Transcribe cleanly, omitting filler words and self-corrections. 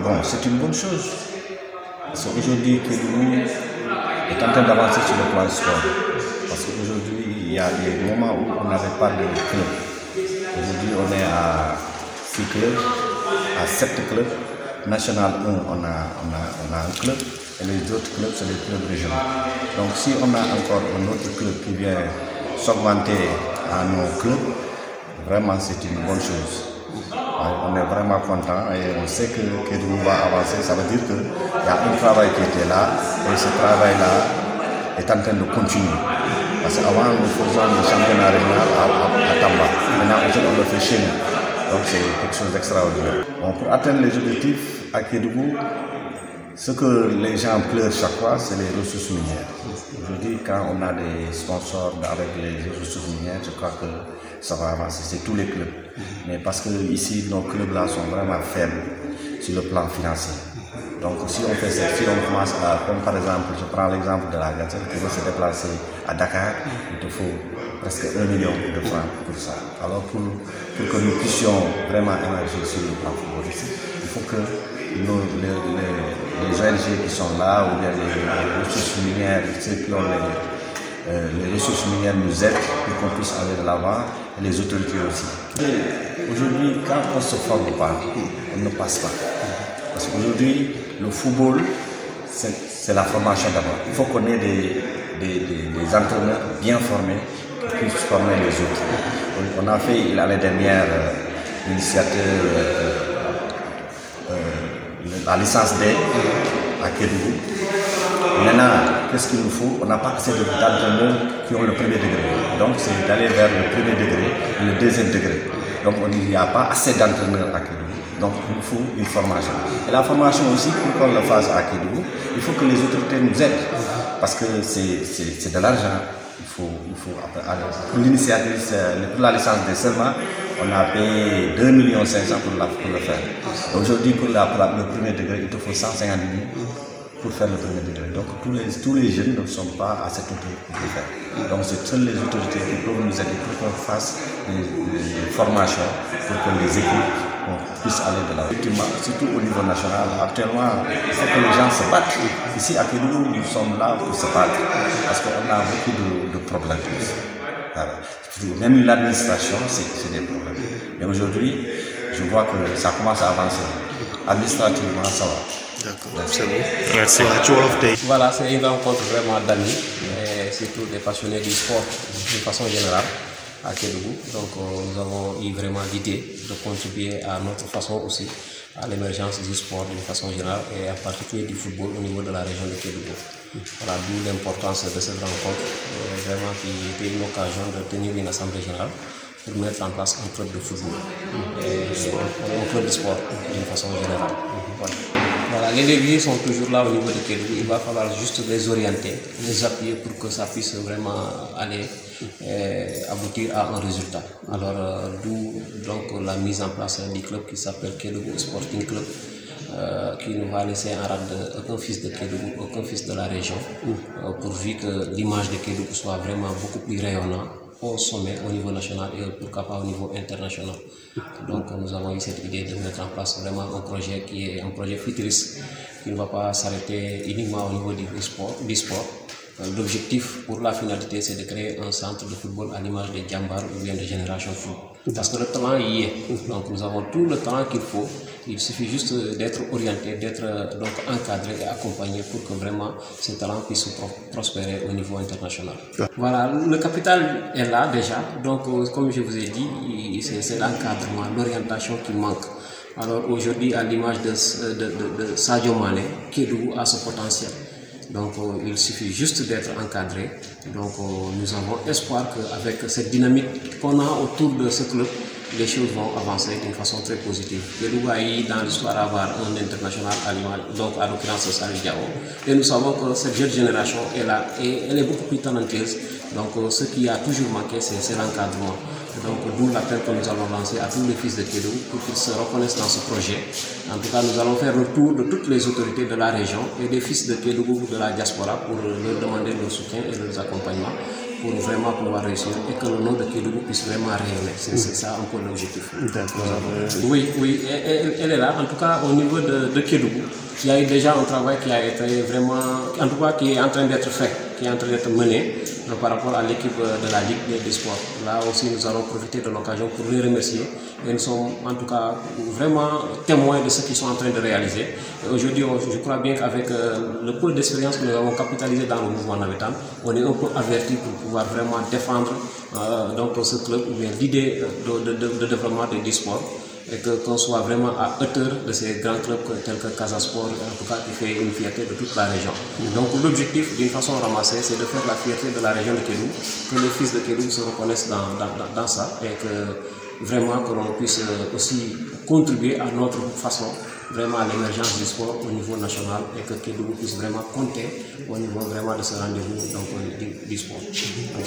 Bon, c'est une bonne chose. Parce qu'aujourd'hui, Kédougou est en train d'avancer sur le plan sport. Parce qu'aujourd'hui, il y a des moments où on n'avait pas de club. Aujourd'hui, on est à 6 clubs, à 7 clubs. National 1, on a un club. Et les autres clubs, c'est les clubs régionaux. Donc si on a encore un autre club qui vient s'augmenter à nos clubs, vraiment c'est une bonne chose. On est vraiment content et on sait que Kédougou va avancer. Ça veut dire qu'il y a un travail qui était là et ce travail-là est en train de continuer. Parce qu'avant, nous faisions le championnat régional à Tamba. Maintenant, on le fait chez nous. Donc c'est quelque chose d'extraordinaire. Bon, pour atteindre les objectifs à Kédougou, ce que les gens pleurent chaque fois, c'est les ressources minières. Aujourd'hui, quand on a des sponsors avec les ressources minières, je crois que ça va avancer. C'est tous les clubs. Mais parce que ici, nos clubs-là sont vraiment faibles sur le plan financier. Donc si on fait ça, si on commence à, comme par exemple, je prends l'exemple de la Gazette qui veut se déplacer à Dakar, il te faut presque 1 million de francs pour ça. Alors pour que nous puissions vraiment émerger sur le plan footballistique, il faut que les ONG qui sont là, ou bien les ressources minières, ceux qui ont les ressources minières nous aident pour qu'on puisse aller de l'avant, et les autorités aussi. Aujourd'hui, quand on ne se forme pas, on ne passe pas. Parce qu'aujourd'hui, le football, c'est la formation d'abord. Il faut qu'on ait des entraîneurs bien formés qui puissent former les autres. On a fait l'année dernière l'initiative la licence D à Kédougou. Maintenant, qu'est-ce qu'il nous faut? On n'a pas assez d'entraîneurs qui ont le premier degré. Donc c'est d'aller vers le premier degré et le deuxième degré. Donc il n'y a pas assez d'entraîneurs à Kédougou. Donc il faut une formation. Et la formation aussi, pour qu'on le fasse à Kédougou, il faut que les autorités nous aident. Parce que c'est de l'argent. Pour l'initiative, pour la licence D seulement, on a payé 2,5 millions pour le faire. Aujourd'hui, pour le premier degré, il te faut 150 000 pour faire le premier degré. Donc tous les jeunes ne sont pas à cette hauteur pour le faire. Donc c'est seules les autorités qui peuvent nous aider pour qu'on fasse des formations, pour que les équipes puissent aller de l'avant. Effectivement, surtout au niveau national, actuellement, il faut que les gens se battent. Ici à Kédougou, nous sommes là pour se battre parce qu'on a beaucoup de problèmes. Voilà. Même l'administration, c'est des problèmes. Mais aujourd'hui, je vois que ça commence à avancer. Administrativement, ça va. D'accord, c'est bon. Merci. Voilà, c'est une rencontre vraiment d'amis, et surtout des passionnés du sport de façon générale à Kédougou. Donc nous avons eu vraiment l'idée de contribuer à notre façon aussi à l'émergence du sport d'une façon générale et en particulier du football au niveau de la région de Kédougou. Voilà, d'où l'importance de cette rencontre, vraiment qui était une occasion de tenir une assemblée générale pour mettre en place un club de football, un club de sport d'une façon générale. Voilà, les leviers sont toujours là au niveau de Kédougou. Il va falloir juste les orienter, les appuyer pour que ça puisse vraiment aller aboutir à un résultat. Alors, d'où donc la mise en place du club qui s'appelle Kédougou Sporting Club, qui nous va laisser en rade aucun fils de Kédougou, aucun fils de la région, pourvu que l'image de Kédougou soit vraiment beaucoup plus rayonnante au sommet, au niveau national et pourquoi pas au niveau international. Donc nous avons eu cette idée de mettre en place vraiment un projet qui est un projet futuriste, qui ne va pas s'arrêter uniquement au niveau du sport. L'objectif pour la finalité, c'est de créer un centre de football à l'image des Djambar ou bien de Génération Foot. Parce que le talent y est. Donc nous avons tout le temps qu'il faut. Il suffit juste d'être orienté, d'être donc encadré et accompagné pour que vraiment ce talent puisse prospérer au niveau international. Voilà, le capital est là déjà. Donc comme je vous ai dit, c'est l'encadrement, l'orientation qui manque. Alors aujourd'hui, à l'image de Sadio Mané, Kédougou a ce potentiel. Donc il suffit juste d'être encadré. Donc nous avons espoir qu'avec cette dynamique qu'on a autour de ce club, les choses vont avancer d'une façon très positive. Kédougou a eu dans l'histoire avoir un international donc à l'occurrence Salif Diao. Et nous savons que cette jeune génération est là et elle est beaucoup plus talentueuse. Donc ce qui a toujours manqué, c'est l'encadrement. Donc d'où l'appel que nous allons lancer à tous les fils de Kédougou pour qu'ils se reconnaissent dans ce projet. En tout cas, nous allons faire le tour de toutes les autorités de la région et des fils de Kédougou de la diaspora pour leur demander leur soutien et leur accompagnement pour vraiment pouvoir réussir et que le nom de Kédougou puisse vraiment rayonner. C'est ça un peu l'objectif. Oui, elle est là. En tout cas, au niveau de Kédougou, il y a eu déjà un travail qui a été vraiment, en tout cas, qui est en train d'être fait, qui est en train d'être mené par rapport à l'équipe de la Ligue des sports. Là aussi, nous allons profiter de l'occasion pour les remercier. Et nous sommes en tout cas vraiment témoins de ce qu'ils sont en train de réaliser. Aujourd'hui, je crois bien qu'avec le peu d'expérience que nous avons capitalisé dans le mouvement navétane, on est un peu averti pour pouvoir vraiment défendre donc ce club ou bien l'idée de développement du sport. Et qu'on soit vraiment à hauteur de ces grands clubs tels que Casa Sport, en tout cas qui fait une fierté de toute la région. Donc l'objectif, d'une façon ramassée, c'est de faire la fierté de la région de Kédougou, que les fils de Kédougou se reconnaissent dans ça et que vraiment que l'on puisse aussi contribuer à notre façon vraiment à l'émergence du sport au niveau national et que Kédougou puisse vraiment compter au niveau vraiment de ce rendez-vous du sport. Donc,